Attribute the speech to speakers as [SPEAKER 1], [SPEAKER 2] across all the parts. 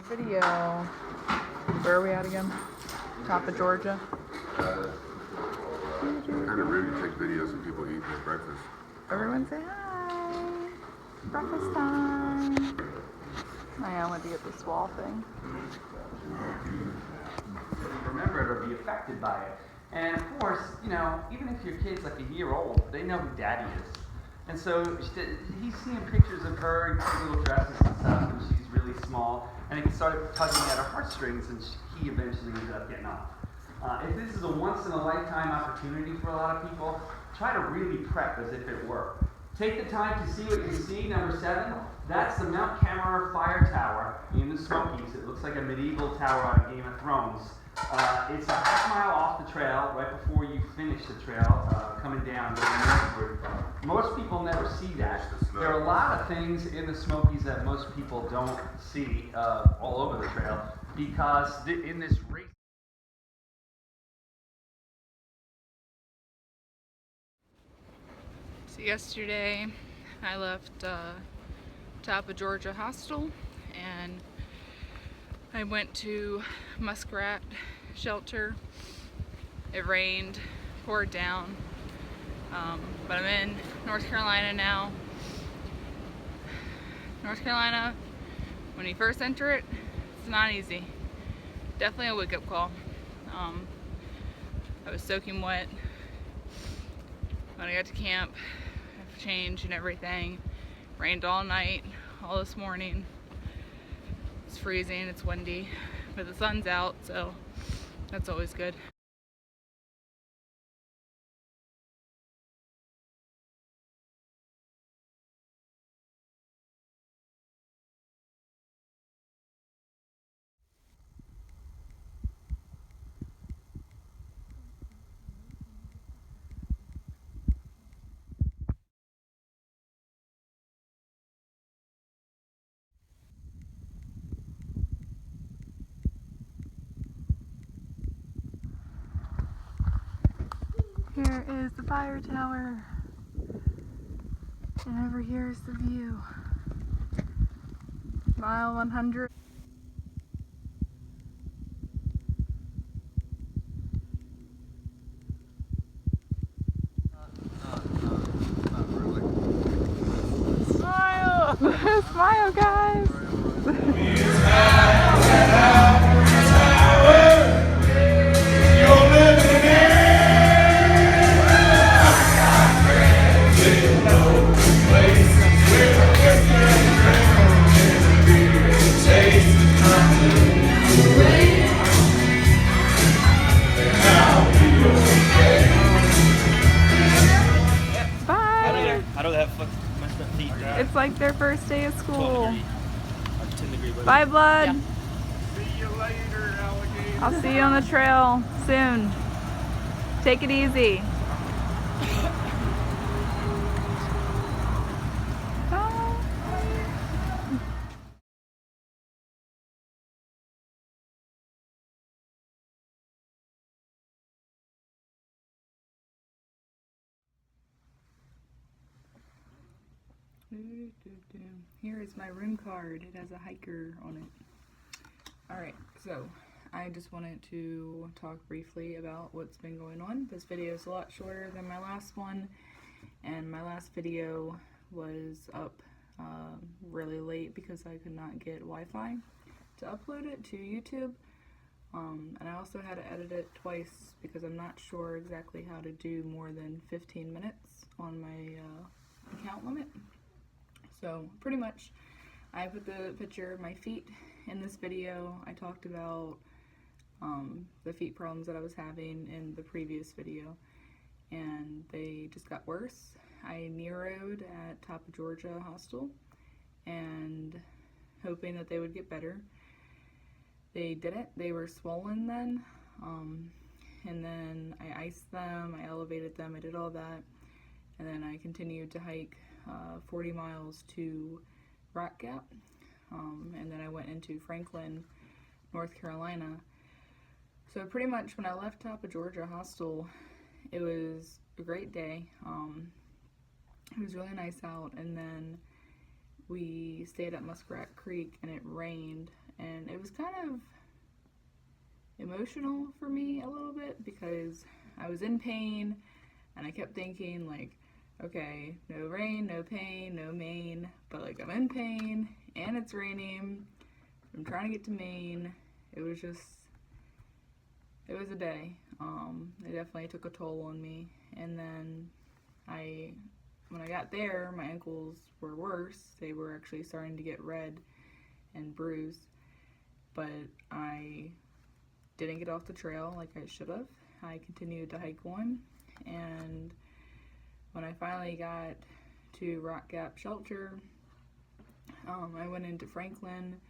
[SPEAKER 1] Video. Where are we at again? Top of Georgia.
[SPEAKER 2] Kind of rude to take videos of people eating their breakfast.
[SPEAKER 1] Everyone say hi. Breakfast time. I went to get this wall thing.
[SPEAKER 3] Remember to be affected by it. And of course, you know, even if your kid's like a year old, they know who daddy is. And so he's seeing pictures of her in cute little dresses and stuff, and she's really small. And he started tugging at her heartstrings, and he eventually ended up getting off. If this is a once-in-a-lifetime opportunity for a lot of people, try to really prep as if it were. Take the time to see what you see. Number 7, that's the Mount Cameron Fire Tower in the Smokies. It looks like a medieval tower out of Game of Thrones. It's a half-mile off the trail, right before you finish the trail, coming down going northward. Most people never see that. There are a lot of things in the Smokies that most people don't see all over the trail, because in this race.
[SPEAKER 1] So yesterday I left Top of Georgia Hostel and I went to Muskrat Shelter. It rained, poured down, but I'm in North Carolina now. North Carolina, when you first enter it, it's not easy. Definitely a wake-up call. I was soaking wet when I got to camp. I have to change and everything. Rained all night, all this morning. It's freezing, it's windy, but the sun's out, so that's always good. Here is the fire tower, and over here is the view. Mile 100.
[SPEAKER 2] Not really.
[SPEAKER 1] Smile! Smile, guys!
[SPEAKER 4] I don't have messed up feet.
[SPEAKER 1] It's like their first day of school.
[SPEAKER 4] 10-degree weather.
[SPEAKER 1] Bye, Blood.
[SPEAKER 4] Yeah.
[SPEAKER 2] See you later, alligator.
[SPEAKER 1] I'll see you on the trail soon. Take it easy. Here is my room card. It has a hiker on it. Alright, so I just wanted to talk briefly about what's been going on. This video is a lot shorter than my last one, and my last video was up really late because I could not get Wi-Fi to upload it to YouTube. And I also had to edit it twice because I'm not sure exactly how to do more than 15 minutes on my account limit. So pretty much I put the picture of my feet in this video. I talked about the feet problems that I was having in the previous video, and they just got worse. I Nero'd at Top of Georgia Hostel and hoping that they would get better. They didn't. They were swollen then, and then I iced them, I elevated them, I did all that, and then I continued to hike 40 miles to Rock Gap, and then I went into Franklin, North Carolina. So pretty much when I left Top of Georgia Hostel, it was a great day. It was really nice out, and then we stayed at Muskrat Creek and it rained, and it was kind of emotional for me a little bit because I was in pain and I kept thinking like, okay, no rain, no pain, no Maine, but like I'm in pain and it's raining. I'm trying to get to Maine. It was a day. It definitely took a toll on me. And then when I got there, my ankles were worse. They were actually starting to get red and bruised. But I didn't get off the trail like I should have. I continued to hike on, and when I finally got to Rock Gap Shelter, I went into Franklin,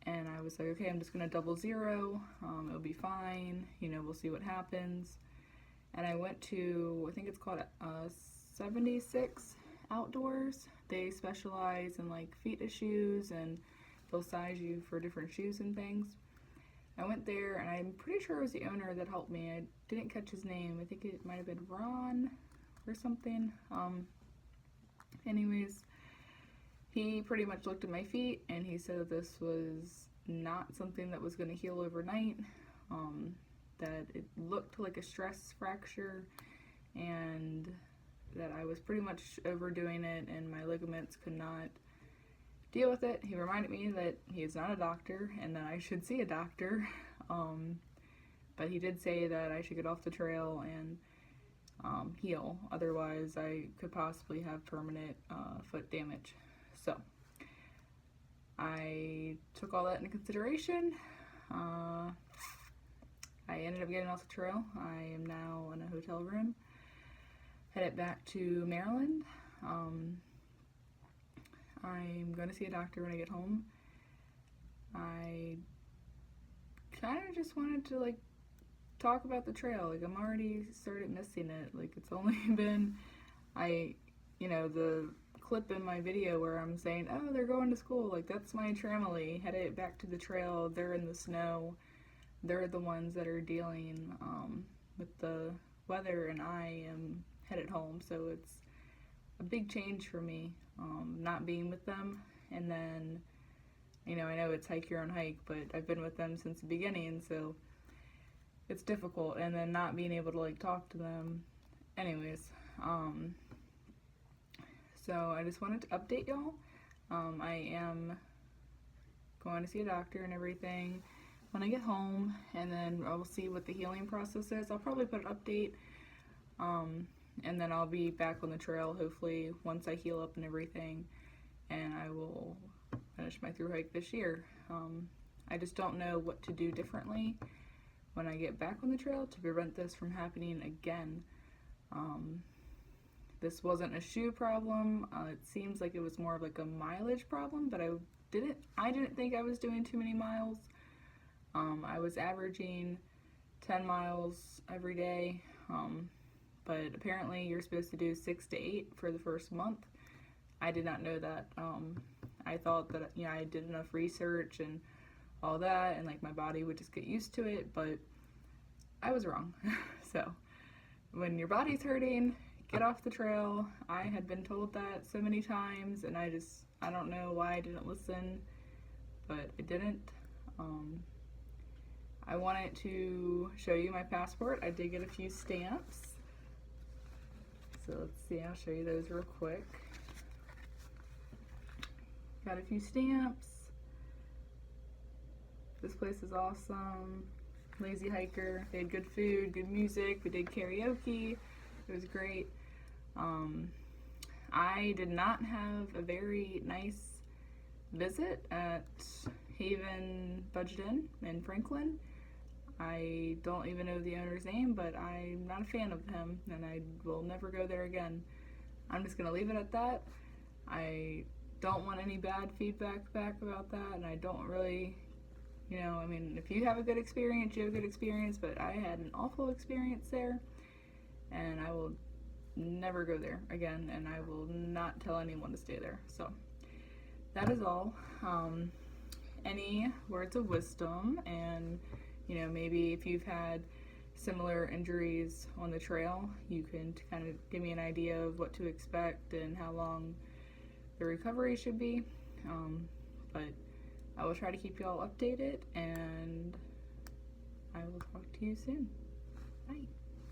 [SPEAKER 1] and I was like, okay, I'm just gonna double zero. It'll be fine. You know, we'll see what happens. And I went to, I think it's called 76 Outdoors. They specialize in like feet issues, and they'll size you for different shoes and things. I went there, and I'm pretty sure it was the owner that helped me. I didn't catch his name. I think it might have been Ron or something. Anyways, he pretty much looked at my feet, and he said that this was not something that was going to heal overnight, that it looked like a stress fracture, and that I was pretty much overdoing it, and my ligaments could not deal with it. He reminded me that he is not a doctor and that I should see a doctor, but he did say that I should get off the trail and heal, otherwise I could possibly have permanent foot damage. So I took all that into consideration. I ended up getting off the trail. I am now in a hotel room, headed back to Maryland. I'm going to see a doctor when I get home. I kind of just wanted to like talk about the trail. Like, I'm already started missing it. Like, it's only been, the clip in my video where I'm saying, oh, they're going to school. Like, that's my tramily headed back to the trail. They're in the snow. They're the ones that are dealing with the weather, and I am headed home. So it's a big change for me, not being with them. And then, I know it's hike your own hike, but I've been with them since the beginning, so it's difficult. And then not being able to like talk to them. Anyways, so I just wanted to update y'all. I am going to see a doctor and everything when I get home, and then I'll see what the healing process is. I'll probably put an update, and then I'll be back on the trail hopefully once I heal up and everything, and I will finish my thru hike this year. I just don't know what to do differently when I get back on the trail to prevent this from happening again. This wasn't a shoe problem. It seems like it was more of like a mileage problem, but I didn't think I was doing too many miles. I was averaging 10 miles every day, but apparently you're supposed to do 6 to 8 for the first month. I did not know that. I thought that I did enough research and all that, and like my body would just get used to it, but I was wrong. So when your body's hurting, get off the trail. I had been told that so many times, and I don't know why I didn't listen, but I didn't. I wanted to show you my passport. I did get a few stamps. So let's see, I'll show you those real quick. Got a few stamps. This place is awesome. Lazy Hiker. They had good food, good music. We did karaoke. It was great. I did not have a very nice visit at Haven Budget Inn in Franklin. I don't even know the owner's name, but I'm not a fan of him, and I will never go there again. I'm just going to leave it at that. I don't want any bad feedback back about that, and I don't really, if you have a good experience, you have a good experience, but I had an awful experience there, and I will never go there again, and I will not tell anyone to stay there. So that is all. Any words of wisdom, and maybe if you've had similar injuries on the trail, you can kind of give me an idea of what to expect and how long the recovery should be. But I will try to keep you all updated, and I will talk to you soon. Bye.